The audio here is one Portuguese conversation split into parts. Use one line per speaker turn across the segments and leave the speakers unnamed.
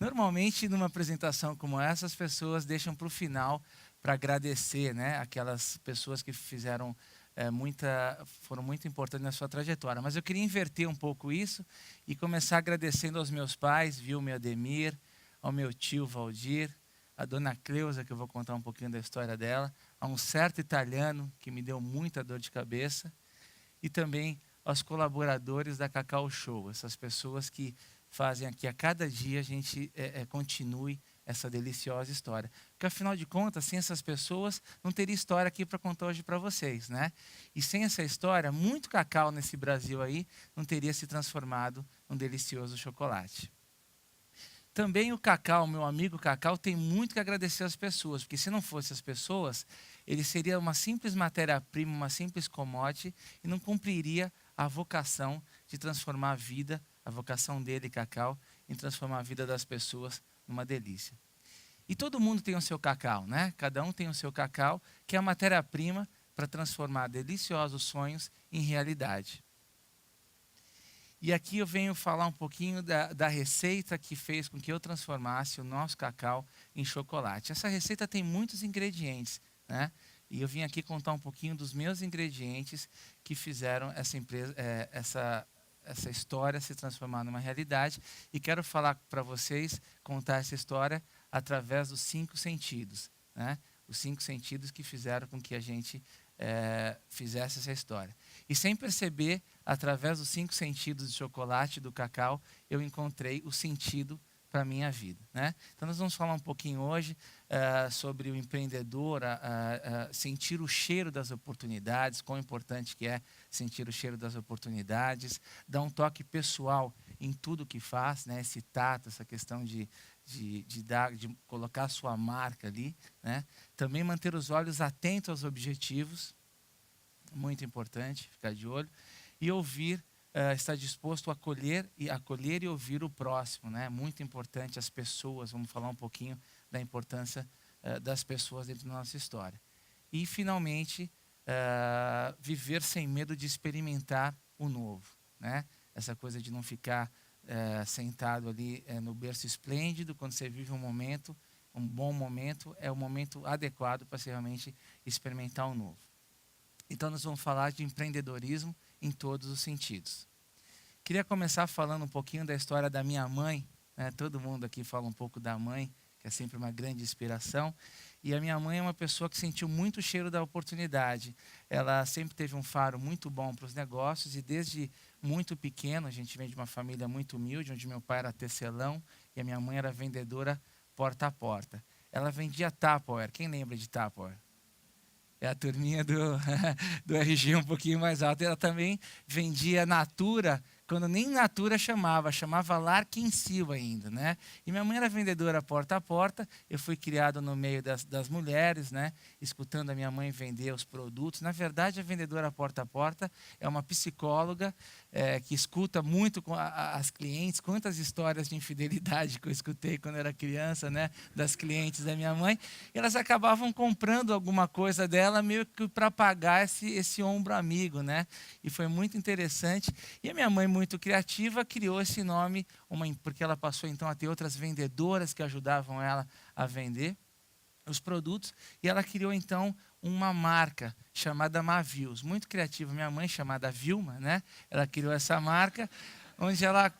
Normalmente, numa apresentação como essa, as pessoas deixam para o final para agradecer, né? Aquelas pessoas que fizeram foram muito importantes na sua trajetória. Mas eu queria inverter um pouco isso e começar agradecendo aos meus pais, Vilma e Ademir, ao meu tio Valdir, a dona Cleusa, que eu vou contar um pouquinho da história dela, a um certo italiano que me deu muita dor de cabeça, e também aos colaboradores da Cacau Show, essas pessoas que fazem aqui a cada dia a gente continue essa deliciosa história. Porque, afinal de contas, sem essas pessoas, não teria história aqui para contar hoje para vocês, né? E sem essa história, muito cacau nesse Brasil aí não teria se transformado num delicioso chocolate. Também o cacau, meu amigo cacau, tem muito que agradecer às pessoas, porque se não fosse as pessoas, ele seria uma simples matéria-prima, uma simples commodity, e não cumpriria a vocação de transformar a vida, a vocação dele, cacau, em transformar a vida das pessoas numa delícia. E todo mundo tem o seu cacau, né? Cada um tem o seu cacau, que é a matéria-prima para transformar deliciosos sonhos em realidade. E aqui eu venho falar um pouquinho da receita que fez com que eu transformasse o nosso cacau em chocolate. Essa receita tem muitos ingredientes, né? E eu vim aqui contar um pouquinho dos meus ingredientes que fizeram essa história se transformar numa realidade. E quero falar para vocês, contar essa história através dos 5 sentidos, né? Os 5 sentidos que fizeram com que a gente fizesse essa história. E sem perceber, através dos 5 sentidos do chocolate, do cacau, eu encontrei o sentido para a minha vida, né? Então nós vamos falar um pouquinho hoje sobre o empreendedor, sentir o cheiro das oportunidades, quão importante que é sentir o cheiro das oportunidades, dar um toque pessoal em tudo que faz, né? Esse tato, essa questão de colocar a sua marca ali, né? Também manter os olhos atentos aos objetivos, muito importante, ficar de olho, e ouvir, estar disposto a acolher e ouvir o próximo, né? Muito importante as pessoas, vamos falar um pouquinho da importância das pessoas dentro da nossa história. E, finalmente, viver sem medo de experimentar o novo, né? Essa coisa de não ficar sentado ali no berço esplêndido, quando você vive um bom momento, é o momento adequado para você realmente experimentar o novo. Então nós vamos falar de empreendedorismo em todos os sentidos. Queria começar falando um pouquinho da história da minha mãe, né? Todo mundo aqui fala um pouco da mãe, que é sempre uma grande inspiração. E a minha mãe é uma pessoa que sentiu muito o cheiro da oportunidade. Ela sempre teve um faro muito bom para os negócios e desde muito pequeno, a gente vem de uma família muito humilde, onde meu pai era tecelão e a minha mãe era vendedora porta a porta. Ela vendia Tupperware. Quem lembra de Tupperware? É a turminha do RG um pouquinho mais alto. Ela também vendia Natura, quando nem Natura chamava Larquinsil ainda, né? E minha mãe era vendedora porta a porta. Eu fui criado no meio das mulheres, né? Escutando a minha mãe vender os produtos. Na verdade, a vendedora porta a porta é uma psicóloga que escuta muito com as clientes. Quantas histórias de infidelidade que eu escutei quando eu era criança, né? Das clientes da minha mãe. E elas acabavam comprando alguma coisa dela meio que para pagar esse ombro amigo, né? E foi muito interessante. E a minha mãe, muito criativa, criou esse nome, porque ela passou então a ter outras vendedoras que ajudavam ela a vender os produtos, e ela criou então uma marca chamada Mavios, muito criativa. Minha mãe, chamada Vilma, né? Ela criou essa marca, onde ela...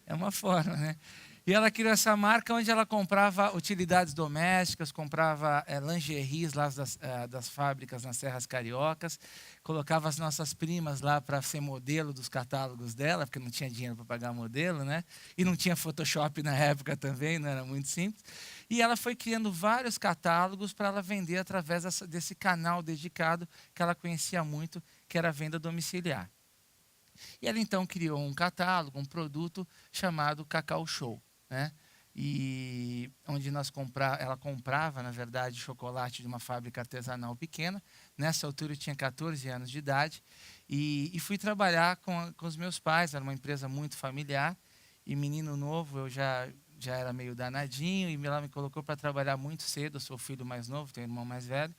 É uma forma, né? E ela criou essa marca onde ela comprava utilidades domésticas, comprava lingeries lá das fábricas nas Serras Cariocas, colocava as nossas primas lá para ser modelo dos catálogos dela, porque não tinha dinheiro para pagar modelo, né? E não tinha Photoshop na época também, não era muito simples. E ela foi criando vários catálogos para ela vender através desse canal dedicado que ela conhecia muito, que era a venda domiciliar. E ela então criou um catálogo, um produto chamado Cacau Show, né? E onde ela comprava, na verdade, chocolate de uma fábrica artesanal pequena. Nessa altura eu tinha 14 anos de idade e fui trabalhar com os meus pais. Era uma empresa muito familiar e menino novo, eu já era meio danadinho e ela me colocou para trabalhar muito cedo. Eu sou o filho mais novo, tenho um irmão mais velho.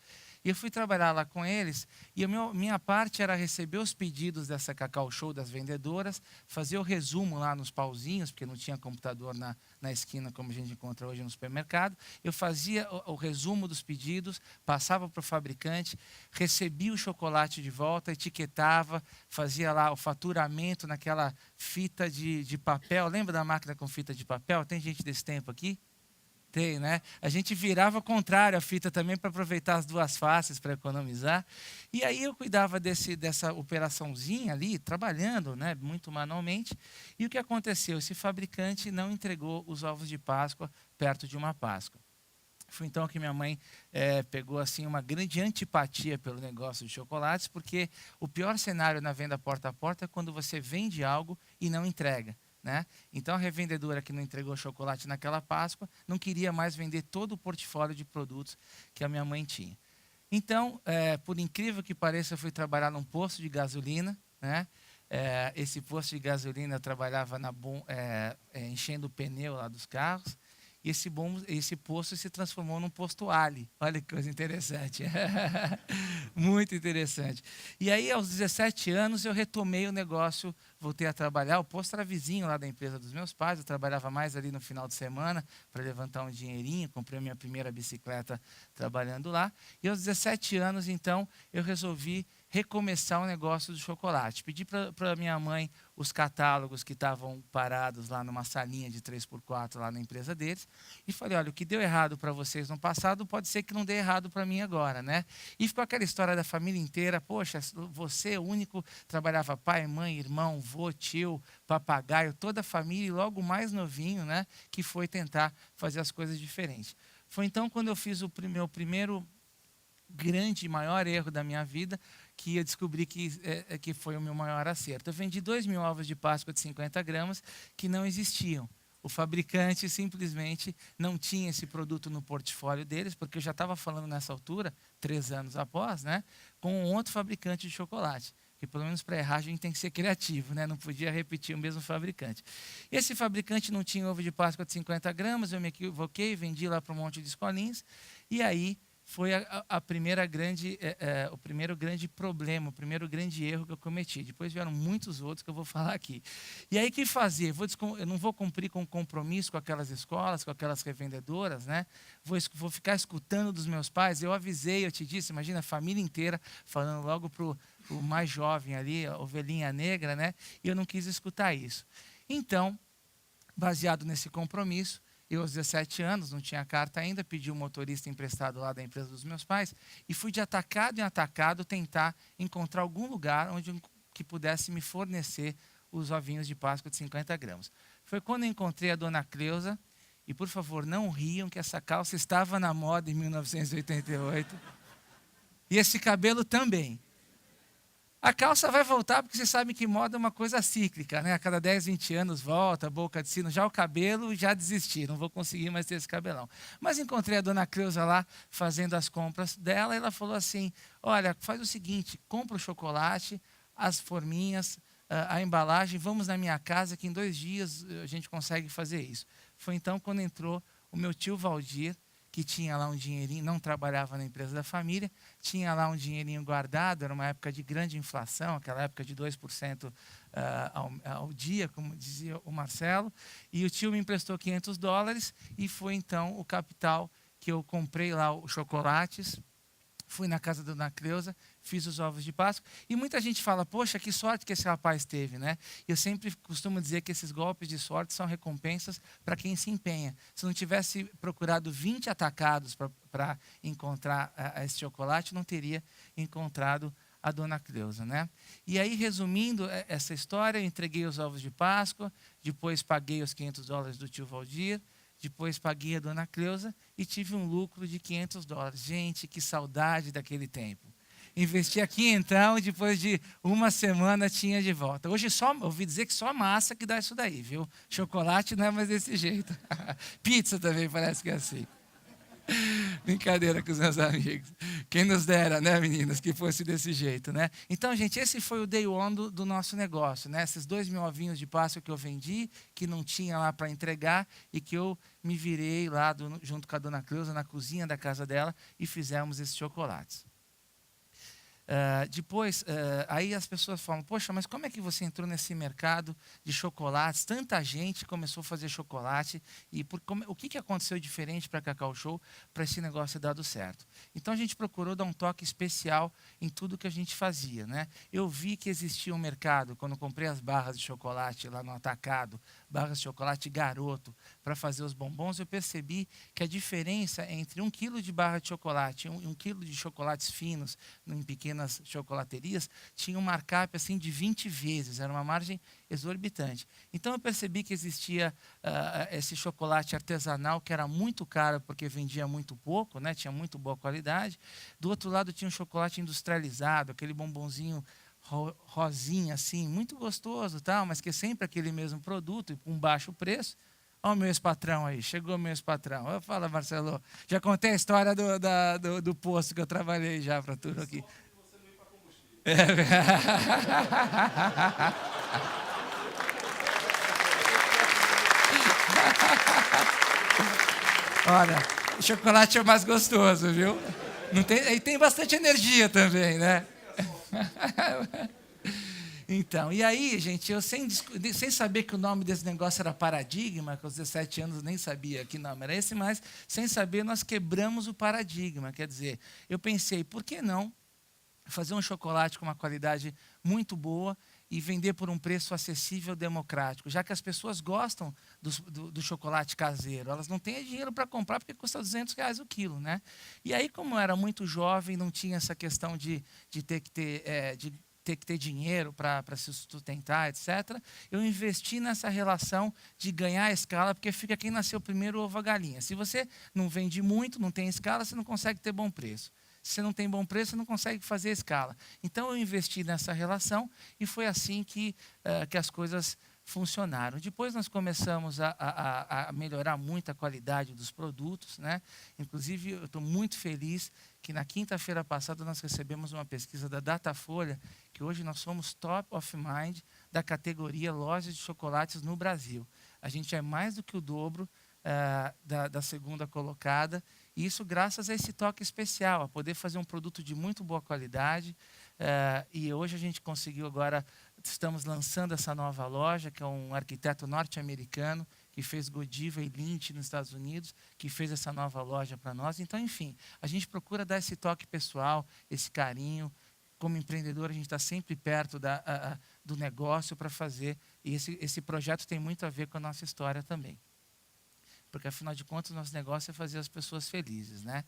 E eu fui trabalhar lá com eles, e minha parte era receber os pedidos dessa Cacau Show das vendedoras, fazer o resumo lá nos pauzinhos, porque não tinha computador na esquina como a gente encontra hoje no supermercado. Eu fazia o resumo dos pedidos, passava para o fabricante, recebia o chocolate de volta, etiquetava, fazia lá o faturamento naquela fita de papel. Lembra da máquina com fita de papel? Tem gente desse tempo aqui? Tem, né? A gente virava ao contrário a fita também para aproveitar as duas faces para economizar. E aí eu cuidava dessa operaçãozinha ali, trabalhando, né, muito manualmente. E o que aconteceu? Esse fabricante não entregou os ovos de Páscoa perto de uma Páscoa. Foi então que minha mãe pegou assim uma grande antipatia pelo negócio de chocolates, porque o pior cenário na venda porta a porta é quando você vende algo e não entrega. Né? Então, a revendedora que não entregou chocolate naquela Páscoa não queria mais vender todo o portfólio de produtos que a minha mãe tinha. Então, por incrível que pareça, eu fui trabalhar num posto de gasolina. Né? Esse posto de gasolina eu trabalhava enchendo o pneu lá dos carros. E esse posto se transformou num posto Ali. Olha que coisa interessante. Muito interessante. E aí, aos 17 anos, eu retomei o negócio, voltei a trabalhar. O posto era vizinho lá da empresa dos meus pais. Eu trabalhava mais ali no final de semana para levantar um dinheirinho. Comprei a minha primeira bicicleta trabalhando lá. E aos 17 anos, então, eu resolvi recomeçar o negócio do chocolate. Pedi para minha mãe os catálogos que estavam parados lá numa salinha de 3x4 lá na empresa deles. E falei, olha, o que deu errado para vocês no passado pode ser que não dê errado para mim agora, né? E ficou aquela história da família inteira. Poxa, você, o único, trabalhava pai, mãe, irmão, vô, tio, papagaio, toda a família, e logo mais novinho, né? Que foi tentar fazer as coisas diferentes. Foi então quando eu fiz o meu primeiro grande, maior erro da minha vida, que eu descobri que foi o meu maior acerto. Eu vendi 2.000 ovos de Páscoa de 50 gramas que não existiam. O fabricante simplesmente não tinha esse produto no portfólio deles, porque eu já estava falando nessa altura, 3 anos após, né, com um outro fabricante de chocolate. Porque pelo menos para errar a gente tem que ser criativo, né? Não podia repetir o mesmo fabricante. Esse fabricante não tinha ovo de Páscoa de 50 gramas, eu me equivoquei, vendi lá para um monte de escolinhas, e aí foi o primeiro grande problema, o primeiro grande erro que eu cometi. Depois vieram muitos outros que eu vou falar aqui. E aí, o que fazer? Eu não vou cumprir com o compromisso com aquelas escolas, com aquelas revendedoras, né? Vou ficar escutando dos meus pais. Eu avisei, eu te disse, imagina a família inteira falando logo para o mais jovem ali, a ovelhinha negra, né? E eu não quis escutar isso. Então, baseado nesse compromisso, eu, aos 17 anos, não tinha carta ainda, pedi um motorista emprestado lá da empresa dos meus pais e fui de atacado em atacado tentar encontrar algum lugar que pudesse me fornecer os ovinhos de Páscoa de 50 gramas. Foi quando eu encontrei a dona Cleusa, e por favor, não riam que essa calça estava na moda em 1988, e esse cabelo também. A calça vai voltar porque vocês sabem que moda é uma coisa cíclica, né? A cada 10, 20 anos volta, boca de sino. Já o cabelo, já desisti, não vou conseguir mais ter esse cabelão. Mas encontrei a dona Cleusa lá fazendo as compras dela e ela falou assim, olha, faz o seguinte, compra o chocolate, as forminhas, a embalagem, vamos na minha casa que em 2 dias a gente consegue fazer isso. Foi então quando entrou o meu tio Valdir, que tinha lá um dinheirinho, não trabalhava na empresa da família, tinha lá um dinheirinho guardado, era uma época de grande inflação, aquela época de 2% ao dia, como dizia o Marcelo, e o tio me emprestou $500 e foi então o capital que eu comprei lá os chocolates, fui na casa da dona Cleusa, fiz os ovos de Páscoa, e muita gente fala, poxa, que sorte que esse rapaz teve, né? Eu sempre costumo dizer que esses golpes de sorte são recompensas para quem se empenha. Se não tivesse procurado 20 atacados para encontrar esse chocolate, não teria encontrado a dona Cleusa, né? E aí, resumindo essa história, eu entreguei os ovos de Páscoa, depois paguei os $500 do tio Valdir, depois paguei a dona Cleusa e tive um lucro de $500. Gente, que saudade daquele tempo. Investi aqui então, e depois de uma semana tinha de volta. Hoje ouvi dizer que só massa que dá isso daí, viu? Chocolate não é mais desse jeito. Pizza também parece que é assim. Brincadeira com os meus amigos. Quem nos dera, né, meninas, que fosse desse jeito, né? Então, gente, esse foi o day one do nosso negócio, né? Esses 2.000 ovinhos de Páscoa que eu vendi, que não tinha lá para entregar, e que eu me virei lá junto com a dona Cleusa na cozinha da casa dela e fizemos esses chocolates. Depois, aí as pessoas falam, poxa, mas como é que você entrou nesse mercado de chocolates? Tanta gente começou a fazer chocolate. E o que aconteceu diferente para a Cacau Show para esse negócio ter dado certo? Então, a gente procurou dar um toque especial em tudo que a gente fazia, né? Eu vi que existia um mercado, quando eu comprei as barras de chocolate lá no atacado, barras de chocolate Garoto, para fazer os bombons, eu percebi que a diferença entre 1 quilo de barra de chocolate e 1 quilo de chocolates finos em pequenas chocolaterias tinha um markup assim de 20 vezes, era uma margem exorbitante. Então eu percebi que existia esse chocolate artesanal que era muito caro porque vendia muito pouco, né? Tinha muito boa qualidade. Do outro lado tinha um chocolate industrializado, aquele bombonzinho rosinha assim, muito gostoso, tal, mas que é sempre aquele mesmo produto e com baixo preço. Olha o meu ex-patrão aí, chegou o meu ex-patrão. Fala, Marcelo, já contei a história do posto que eu trabalhei já para tudo aqui. Olha, o chocolate é o mais gostoso, viu? Não tem, e tem bastante energia também, né? Então, e aí, gente, eu sem saber que o nome desse negócio era Paradigma, que aos 17 anos nem sabia que nome era esse, mas sem saber nós quebramos o paradigma. Quer dizer, eu pensei, por que não fazer um chocolate com uma qualidade muito boa e vender por um preço acessível e democrático, já que as pessoas gostam do chocolate caseiro, elas não têm dinheiro para comprar porque custa R$200 o quilo, né? E aí, como eu era muito jovem, não tinha essa questão de ter que ter dinheiro para se sustentar, etc., eu investi nessa relação de ganhar escala, porque fica quem nasceu primeiro ovo a galinha. Se você não vende muito, não tem escala, você não consegue ter bom preço. Se você não tem bom preço, você não consegue fazer escala. Então, eu investi nessa relação e foi assim que as coisas funcionaram. Depois, nós começamos a melhorar muito a qualidade dos produtos, né? Inclusive, eu estou muito feliz que na quinta-feira passada nós recebemos uma pesquisa da Datafolha, que hoje nós somos top of mind da categoria lojas de chocolates no Brasil. A gente é mais do que o dobro da segunda colocada, e isso graças a esse toque especial, a poder fazer um produto de muito boa qualidade. E hoje a gente conseguiu agora, estamos lançando essa nova loja, que é um arquiteto norte-americano, que fez Godiva e Lindt nos Estados Unidos, que fez essa nova loja para nós. Então, enfim, a gente procura dar esse toque pessoal, esse carinho. Como empreendedor, a gente está sempre perto do negócio para fazer, e esse projeto tem muito a ver com a nossa história também. Porque, afinal de contas, o nosso negócio é fazer as pessoas felizes, né?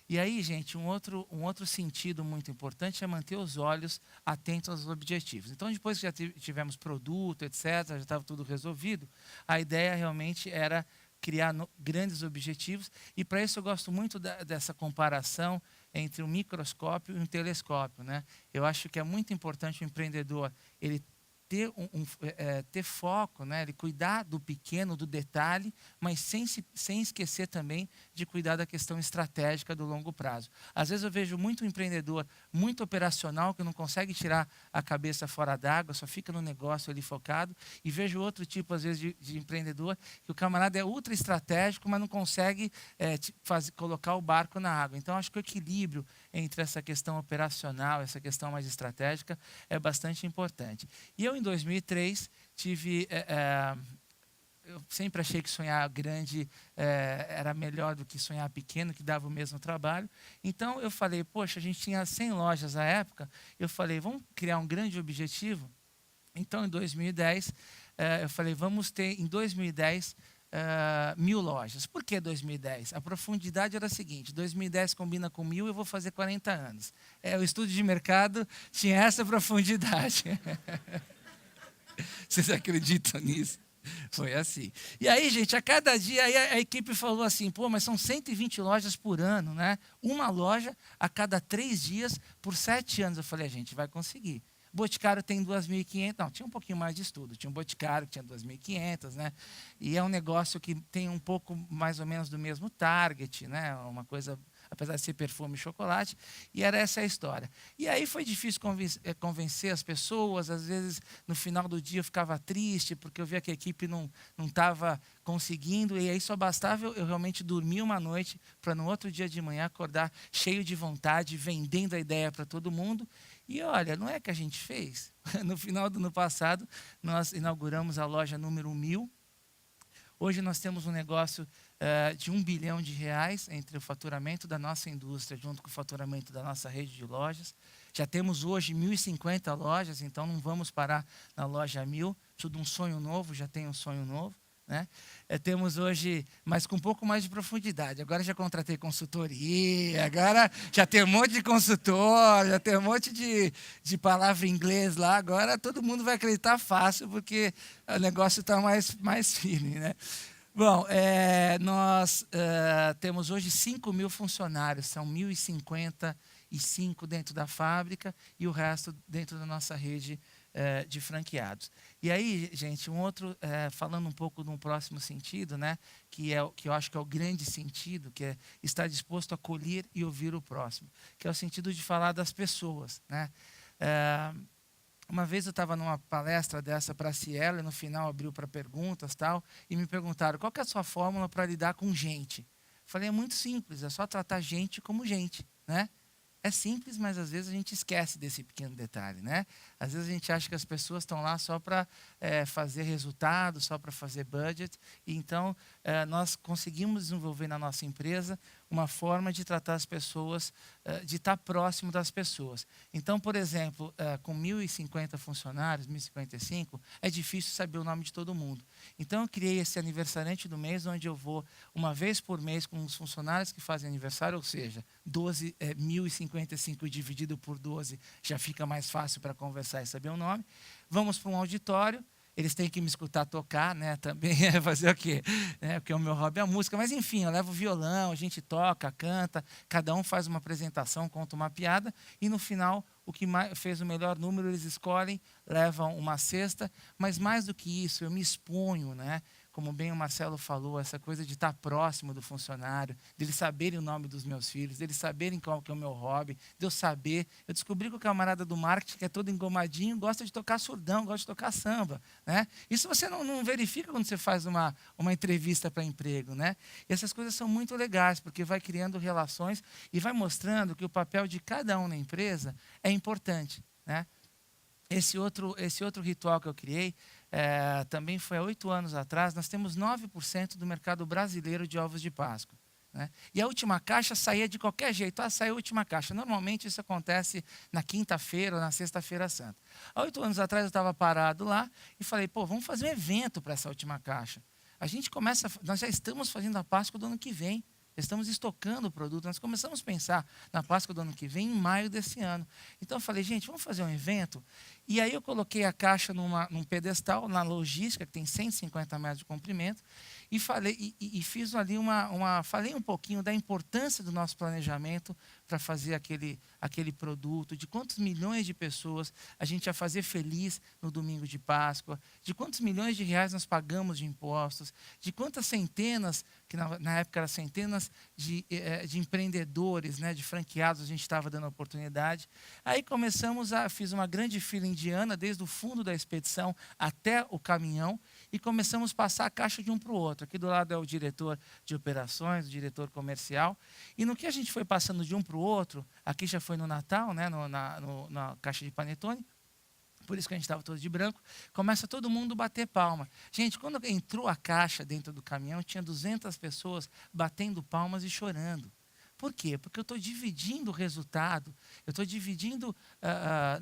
E aí, gente, um outro sentido muito importante é manter os olhos atentos aos objetivos. Então, depois que já tivemos produto, etc., já estava tudo resolvido, a ideia realmente era criar grandes objetivos, e para isso eu gosto muito dessa comparação entre um microscópio e um telescópio, né? Eu acho que é muito importante o empreendedor ele ter foco, né? Ele cuidar do pequeno, do detalhe, mas sem esquecer também de cuidar da questão estratégica do longo prazo. Às vezes eu vejo muito empreendedor, muito operacional, que não consegue tirar a cabeça fora d'água, só fica no negócio ali focado, e vejo outro tipo, às vezes, de empreendedor, que o camarada é ultra estratégico, mas não consegue colocar o barco na água. Então, acho que o equilíbrio entre essa questão operacional, essa questão mais estratégica, é bastante importante. E eu, em 2003, eu sempre achei que sonhar grande era melhor do que sonhar pequeno, que dava o mesmo trabalho. Então, eu falei, poxa, a gente tinha 100 lojas na época, eu falei, vamos criar um grande objetivo? Então, em 2010, eu falei, vamos ter, em 2010, 1.000 lojas. Por que 2010? A profundidade era a seguinte, 2010 combina com 1.000, eu vou fazer 40 anos. O estudo de mercado tinha essa profundidade. Vocês acreditam nisso? Foi assim. E aí, gente, a cada dia a equipe falou assim, pô, mas são 120 lojas por ano, né? Uma loja a cada 3 dias por 7 anos. Eu falei, a gente vai conseguir. Boticário tem 2.500, não, tinha um pouquinho mais de estudo. Tinha um Boticário que tinha 2.500, né? E é um negócio que tem um pouco mais ou menos do mesmo target, né? Uma coisa apesar de ser perfume e chocolate, e era essa a história. E aí foi difícil convencer as pessoas, às vezes no final do dia eu ficava triste, porque eu via que a equipe não estava conseguindo, e aí só bastava eu realmente dormir uma noite para no outro dia de manhã acordar cheio de vontade, vendendo a ideia para todo mundo. E olha, não é que a gente fez. No final do ano passado, nós inauguramos a loja número 1000. Hoje nós temos um negócio de R$ 1 bilhão entre o faturamento da nossa indústria junto com o faturamento da nossa rede de lojas. Já temos hoje 1.050 lojas, então não vamos parar na loja 1000. Preciso de um sonho novo, já tenho um sonho novo. Né? Temos hoje, mas com um pouco mais de profundidade. Agora já contratei consultoria, agora já tem um monte de consultor, já tem um monte de palavra em inglês lá. Agora todo mundo vai acreditar fácil, porque o negócio está mais firme. Né? Bom, nós temos hoje 5.000 funcionários, são 1.055 dentro da fábrica e o resto dentro da nossa rede de franqueados. E aí, gente, um outro, falando um pouco de um próximo sentido, né, que eu acho que é o grande sentido, que é estar disposto a acolher e ouvir o próximo, que é o sentido de falar das pessoas. Né? Uma vez eu estava numa palestra dessa para a Cielo, e no final abriu para perguntas tal, e me perguntaram, qual que é a sua fórmula para lidar com gente? Falei, é muito simples, é só tratar gente como gente, né? É simples, mas às vezes a gente esquece desse pequeno detalhe, né? Às vezes a gente acha que as pessoas estão lá só para fazer resultado, só para fazer budget. E então, nós conseguimos desenvolver na nossa empresa uma forma de tratar as pessoas, de estar próximo das pessoas. Então, por exemplo, com 1.050 funcionários, 1.055, é difícil saber o nome de todo mundo. Então, eu criei esse aniversariante do mês, onde eu vou uma vez por mês com os funcionários que fazem aniversário, ou seja, 1.055 dividido por 12 já fica mais fácil para conversar e saber o nome. Vamos para um auditório. Eles têm que me escutar tocar, né? Também fazer o quê? Porque o meu hobby é a música. Mas, enfim, eu levo o violão, a gente toca, canta, cada um faz uma apresentação, conta uma piada, e no final, o que fez o melhor número, eles escolhem, levam uma cesta. Mas, mais do que isso, eu me exponho, né? Como bem o Marcelo falou, essa coisa de estar próximo do funcionário, deles saberem o nome dos meus filhos, deles saberem qual que é o meu hobby, de eu saber. Eu descobri que o camarada do marketing, que é todo engomadinho, gosta de tocar surdão, gosta de tocar samba. Né? Isso você não verifica quando você faz uma entrevista para emprego. Né? E essas coisas são muito legais, porque vai criando relações e vai mostrando que o papel de cada um na empresa é importante. Né? Esse outro ritual que eu criei, também foi há 8 anos atrás. Nós temos 9% do mercado brasileiro de ovos de Páscoa. Né? E a última caixa saía de qualquer jeito. Saiu a última caixa. Normalmente isso acontece na quinta-feira ou na sexta-feira santa. Há 8 anos atrás eu estava parado lá e falei, vamos fazer um evento para essa última caixa. Nós já estamos fazendo a Páscoa do ano que vem. Estamos estocando o produto. Nós começamos a pensar na Páscoa do ano que vem, em maio desse ano. Então eu falei, gente, vamos fazer um evento? E aí eu coloquei a caixa num pedestal, na logística, que tem 150 metros de comprimento, e fiz ali falei um pouquinho da importância do nosso planejamento para fazer aquele produto, de quantos milhões de pessoas a gente ia fazer feliz no domingo de Páscoa, de quantos milhões de reais nós pagamos de impostos, de quantas centenas, que na época eram centenas de empreendedores, né, de franqueados, a gente estava dando oportunidade. Aí fiz uma grande fila indiana, desde o fundo da expedição até o caminhão, e começamos a passar a caixa de um para o outro. Aqui do lado é o diretor de operações, o diretor comercial. E no que a gente foi passando de um para o outro, aqui já foi no Natal, né, na caixa de panetone, por isso que a gente estava todo de branco, começa todo mundo a bater palma. Gente, quando entrou a caixa dentro do caminhão, tinha 200 pessoas batendo palmas e chorando. Por quê? Porque eu estou dividindo o resultado, eu estou dividindo,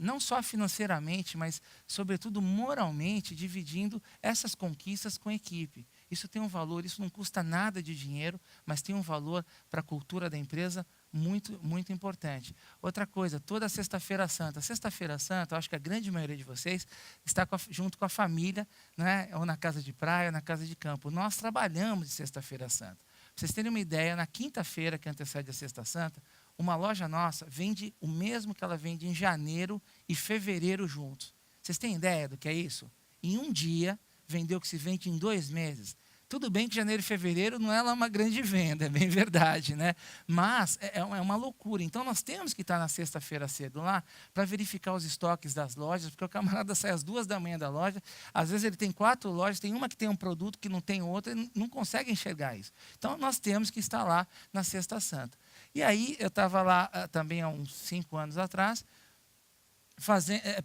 não só financeiramente, mas, sobretudo, moralmente, dividindo essas conquistas com a equipe. Isso tem um valor, isso não custa nada de dinheiro, mas tem um valor para a cultura da empresa muito, muito importante. Outra coisa, toda Sexta-feira Santa. Sexta-feira Santa, eu acho que a grande maioria de vocês está junto com a família, né? Ou na casa de praia, ou na casa de campo. Nós trabalhamos de Sexta-feira Santa. Para vocês terem uma ideia, na quinta-feira que antecede a Sexta Santa, uma loja nossa vende o mesmo que ela vende em janeiro e fevereiro juntos. Vocês têm ideia do que é isso? Em um dia, vendeu o que se vende em 2 meses. Tudo bem que janeiro e fevereiro não é lá uma grande venda, é bem verdade, né? Mas é uma loucura. Então, nós temos que estar na sexta-feira cedo lá para verificar os estoques das lojas, porque o camarada sai às 2 da manhã da loja, às vezes ele tem 4 lojas, tem uma que tem um produto que não tem outra, e não consegue enxergar isso. Então, nós temos que estar lá na Sexta Santa. E aí, eu estava lá também há uns 5 anos atrás,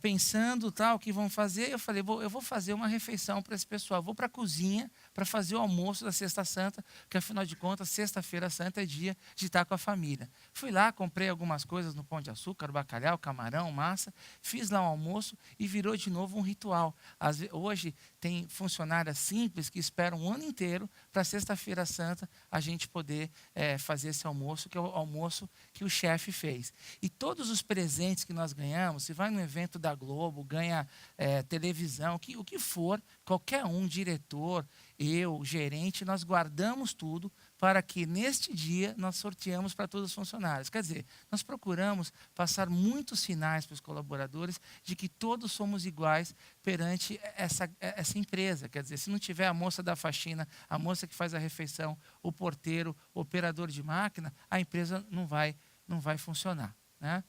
pensando tal, o que vão fazer, eu falei, eu vou fazer uma refeição para esse pessoal, vou para a cozinha para fazer o almoço da Sexta Santa, porque afinal de contas, Sexta-feira Santa é dia de estar com a família. Fui lá, comprei algumas coisas no Pão de Açúcar, bacalhau, camarão, massa, fiz lá um almoço e virou de novo um ritual. Hoje tem funcionárias simples que esperam um ano inteiro para Sexta-feira Santa a gente poder fazer esse almoço, que é o almoço que o chefe fez. E todos os presentes que nós ganhamos, se vai no evento da Globo, ganha televisão, o que for, qualquer um, diretor, eu, gerente, nós guardamos tudo para que neste dia nós sorteamos para todos os funcionários. Quer dizer, nós procuramos passar muitos sinais para os colaboradores de que todos somos iguais perante essa empresa. Quer dizer, se não tiver a moça da faxina, a moça que faz a refeição, o porteiro, o operador de máquina, a empresa não vai funcionar, né?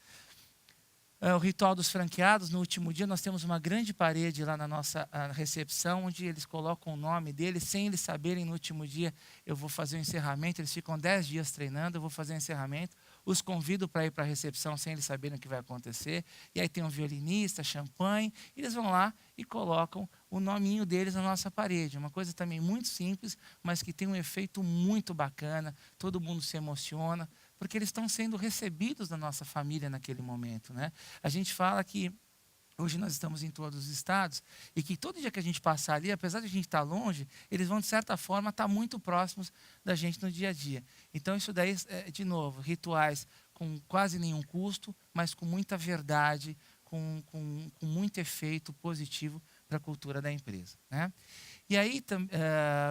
O ritual dos franqueados, no último dia, nós temos uma grande parede lá na nossa recepção, onde eles colocam o nome deles, sem eles saberem. No último dia, eu vou fazer o encerramento, eles ficam 10 dias treinando, eu vou fazer o encerramento, os convido para ir para a recepção sem eles saberem o que vai acontecer, e aí tem um violinista, champanhe, e eles vão lá e colocam o nominho deles na nossa parede, uma coisa também muito simples, mas que tem um efeito muito bacana, todo mundo se emociona, porque eles estão sendo recebidos na nossa família naquele momento, né? A gente fala que hoje nós estamos em todos os estados e que todo dia que a gente passar ali, apesar de a gente estar longe, eles vão, de certa forma, estar muito próximos da gente no dia a dia. Então, isso daí, de novo, rituais com quase nenhum custo, mas com muita verdade, com muito efeito positivo para a cultura da empresa, né? E aí,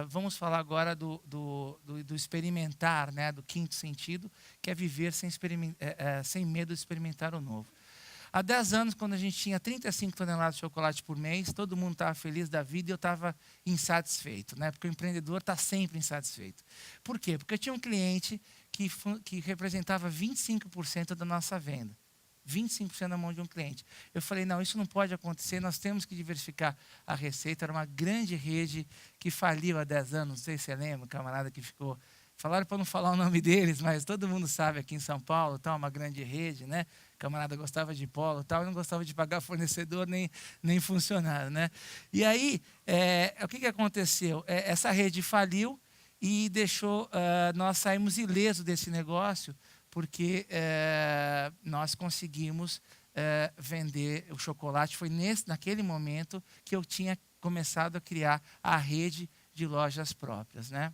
vamos falar agora do experimentar, né, do quinto sentido, que é viver sem medo de experimentar o novo. Há 10 anos, quando a gente tinha 35 toneladas de chocolate por mês, todo mundo estava feliz da vida e eu estava insatisfeito, né? Porque o empreendedor está sempre insatisfeito. Por quê? Porque eu tinha um cliente que representava 25% da nossa venda. 25% na mão de um cliente. Eu falei, não, isso não pode acontecer, nós temos que diversificar a receita. Era uma grande rede que faliu há 10 anos, não sei se você lembra, um camarada que ficou... Falaram para não falar o nome deles, mas todo mundo sabe aqui em São Paulo, tá, uma grande rede, né? O camarada gostava de polo, tal, e não gostava de pagar fornecedor nem funcionário, né? E aí, o que aconteceu? Essa rede faliu e deixou nós saímos ilesos desse negócio, porque nós conseguimos vender o chocolate. Foi naquele momento que eu tinha começado a criar a rede de lojas próprias, né?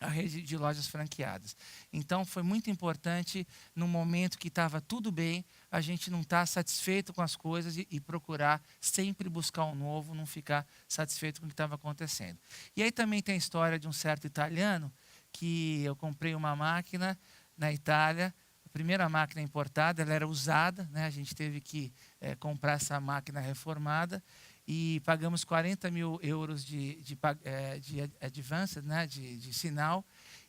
A rede de lojas franqueadas. Então, foi muito importante, no momento que estava tudo bem, a gente não estar satisfeito com as coisas e procurar sempre buscar um novo, não ficar satisfeito com o que estava acontecendo. E aí também tem a história de um certo italiano, que eu comprei uma máquina na Itália, a primeira máquina importada, ela era usada, né? A gente teve que comprar essa máquina reformada, e pagamos 40 mil euros de advance, né, de sinal.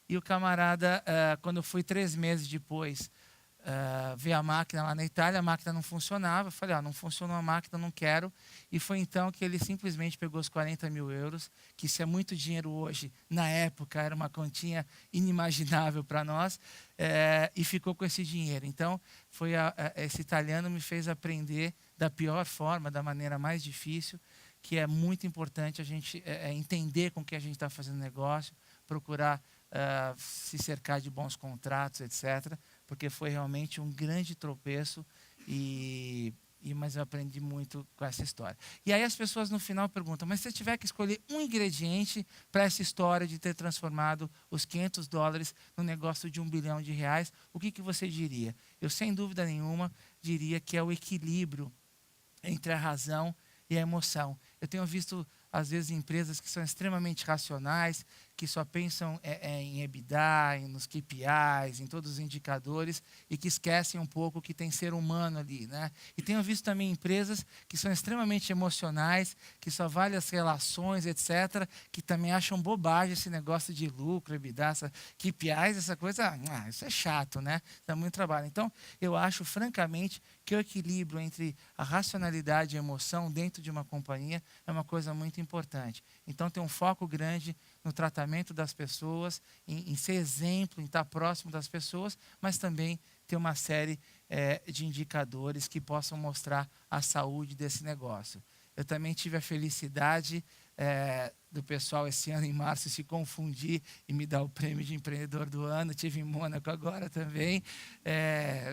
E o camarada, quando eu fui 3 meses depois ver a máquina lá na Itália, a máquina não funcionava. Eu falei, não funcionou a máquina, não quero. E foi então que ele simplesmente pegou os 40 mil euros, que isso é muito dinheiro hoje, na época era uma quantia inimaginável para nós, e ficou com esse dinheiro. Então, esse italiano me fez aprender da pior forma, da maneira mais difícil, que é muito importante a gente entender com que a gente está fazendo negócio, procurar se cercar de bons contratos, etc., porque foi realmente um grande tropeço, mas eu aprendi muito com essa história. E aí as pessoas no final perguntam, mas se você tiver que escolher um ingrediente para essa história de ter transformado os $500 no negócio de R$1 bilhão, o que você diria? Eu, sem dúvida nenhuma, diria que é o equilíbrio entre a razão e a emoção. Eu tenho visto, às vezes, empresas que são extremamente racionais, que só pensam em EBITDA, nos KPIs, em todos os indicadores, e que esquecem um pouco que tem ser humano ali, né? E tenho visto também empresas que são extremamente emocionais, que só valem as relações, etc., que também acham bobagem esse negócio de lucro, EBITDA, KPIs, essa coisa, isso é chato, né? Dá muito trabalho. Então, eu acho, francamente, que o equilíbrio entre a racionalidade e a emoção dentro de uma companhia é uma coisa muito importante. Então, tem um foco grande no tratamento das pessoas, em ser exemplo, em estar próximo das pessoas, mas também ter uma série de indicadores que possam mostrar a saúde desse negócio. Eu também tive a felicidade do pessoal esse ano, em março, se confundir e me dar o prêmio de empreendedor do ano. Tive em Mônaco agora também.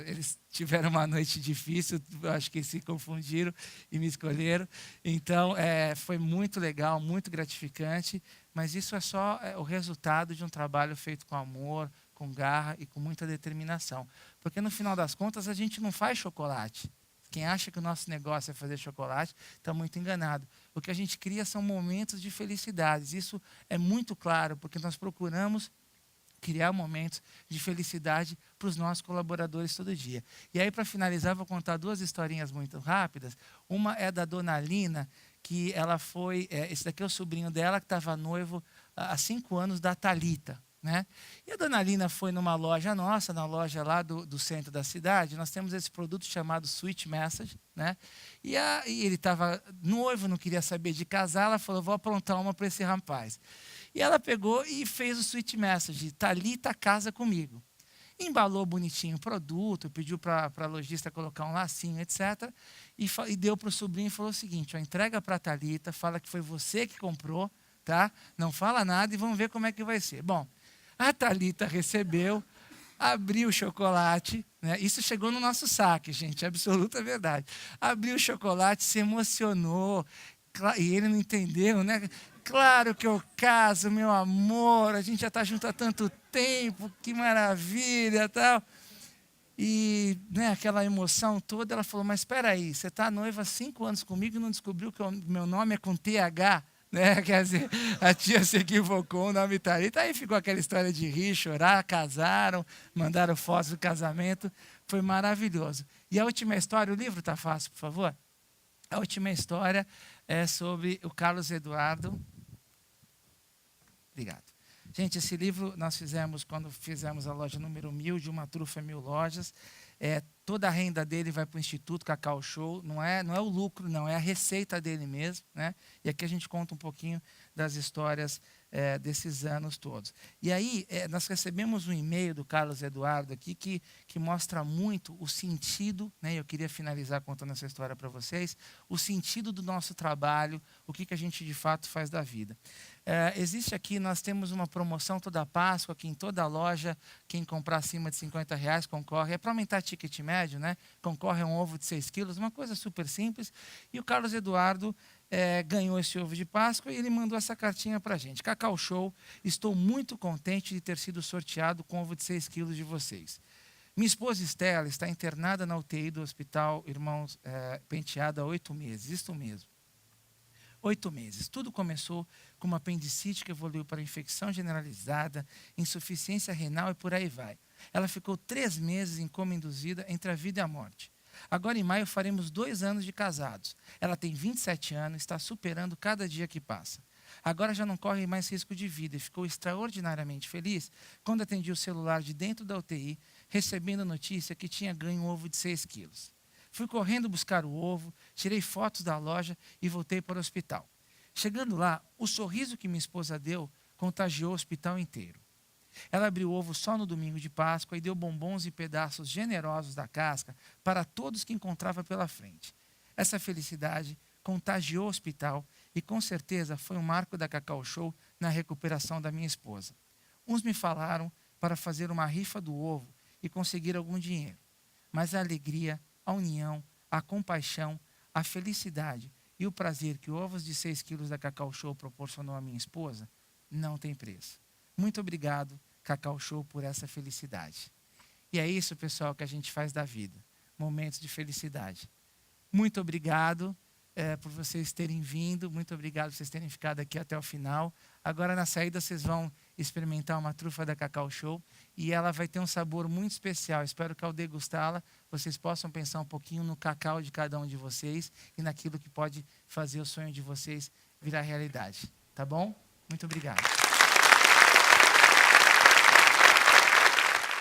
Eles tiveram uma noite difícil, acho que se confundiram e me escolheram. Então, foi muito legal, muito gratificante, mas isso é só o resultado de um trabalho feito com amor, com garra e com muita determinação. Porque, no final das contas, a gente não faz chocolate. Quem acha que o nosso negócio é fazer chocolate está muito enganado. O que a gente cria são momentos de felicidades. Isso é muito claro, porque nós procuramos criar momentos de felicidade para os nossos colaboradores todo dia. E aí, para finalizar, vou contar duas historinhas muito rápidas. Uma é da dona Lina, que ela foi... esse daqui é o sobrinho dela, que estava noivo há 5 anos, da Thalita. Né? E a dona Lina foi numa loja nossa, na loja lá do centro da cidade. Nós temos esse produto chamado Sweet Message, né? E ele estava noivo, não queria saber de casar. Ela falou: vou aprontar uma para esse rapaz. E ela pegou e fez o Sweet Message: Thalita, casa comigo. Embalou bonitinho o produto, pediu para a lojista colocar um lacinho, etc. E deu para o sobrinho e falou o seguinte: ó, entrega para a Thalita, fala que foi você que comprou, tá? Não fala nada e vamos ver como é que vai ser. Bom, a Thalita recebeu, abriu o chocolate, né? Isso chegou no nosso saque, gente, absoluta verdade. Abriu o chocolate, se emocionou, e ele não entendeu, né? Claro que eu caso, meu amor, a gente já está junto há tanto tempo, que maravilha, tal. E aquela emoção toda, ela falou: mas espera aí, você está noiva há 5 anos comigo e não descobriu que o meu nome é com TH? Né? Quer dizer, a tia se equivocou, o nome Thalita. Aí ficou aquela história de rir, chorar, casaram, mandaram fotos do casamento. Foi maravilhoso. E a última história, o livro está fácil, por favor? A última história é sobre o Carlos Eduardo. Obrigado. Gente, esse livro nós fizemos quando fizemos a loja número 1000, de Uma Trufa 1000 lojas. Toda a renda dele vai para o Instituto Cacau Show. Não é o lucro, não, é a receita dele mesmo. Né? E aqui a gente conta um pouquinho das histórias desses anos todos. E aí, nós recebemos um e-mail do Carlos Eduardo aqui que mostra muito o sentido, né? Eu queria finalizar contando essa história para vocês, o sentido do nosso trabalho, o que a gente de fato faz da vida. Existe aqui, nós temos uma promoção toda Páscoa, aqui em toda a loja, quem comprar acima de R$50 concorre, para aumentar ticket médio, né? Concorre a um ovo de 6 quilos, uma coisa super simples. E o Carlos Eduardo ganhou esse ovo de Páscoa e ele mandou essa cartinha para a gente. Cacau Show, estou muito contente de ter sido sorteado com ovo de 6 quilos de vocês. Minha esposa Estela está internada na UTI do Hospital Irmãos Penteado há 8 meses, isto mesmo. 8 meses. Tudo começou com uma apendicite que evoluiu para infecção generalizada, insuficiência renal e por aí vai. Ela ficou 3 meses em coma induzida entre a vida e a morte. Agora, em maio, faremos 2 anos de casados. Ela tem 27 anos, está superando cada dia que passa. Agora já não corre mais risco de vida e ficou extraordinariamente feliz quando atendi o celular de dentro da UTI, recebendo a notícia que tinha ganho um ovo de 6 quilos. Fui correndo buscar o ovo, tirei fotos da loja e voltei para o hospital. Chegando lá, o sorriso que minha esposa deu contagiou o hospital inteiro. Ela abriu o ovo só no domingo de Páscoa e deu bombons e pedaços generosos da casca para todos que encontrava pela frente. Essa felicidade contagiou o hospital e com certeza foi um marco da Cacau Show na recuperação da minha esposa. Uns me falaram para fazer uma rifa do ovo e conseguir algum dinheiro, mas a alegria, a união, a compaixão, a felicidade e o prazer que ovos de 6 quilos da Cacau Show proporcionou à minha esposa não tem preço. Muito obrigado, Cacau Show, por essa felicidade. E é isso, pessoal, que a gente faz da vida. Momentos de felicidade. Muito obrigado. por vocês terem vindo. Muito obrigado por vocês terem ficado aqui até o final. Agora, na saída, vocês vão experimentar uma trufa da Cacau Show. E ela vai ter um sabor muito especial. Espero que ao degustá-la, vocês possam pensar um pouquinho no cacau de cada um de vocês e naquilo que pode fazer o sonho de vocês virar realidade. Tá bom? Muito obrigado.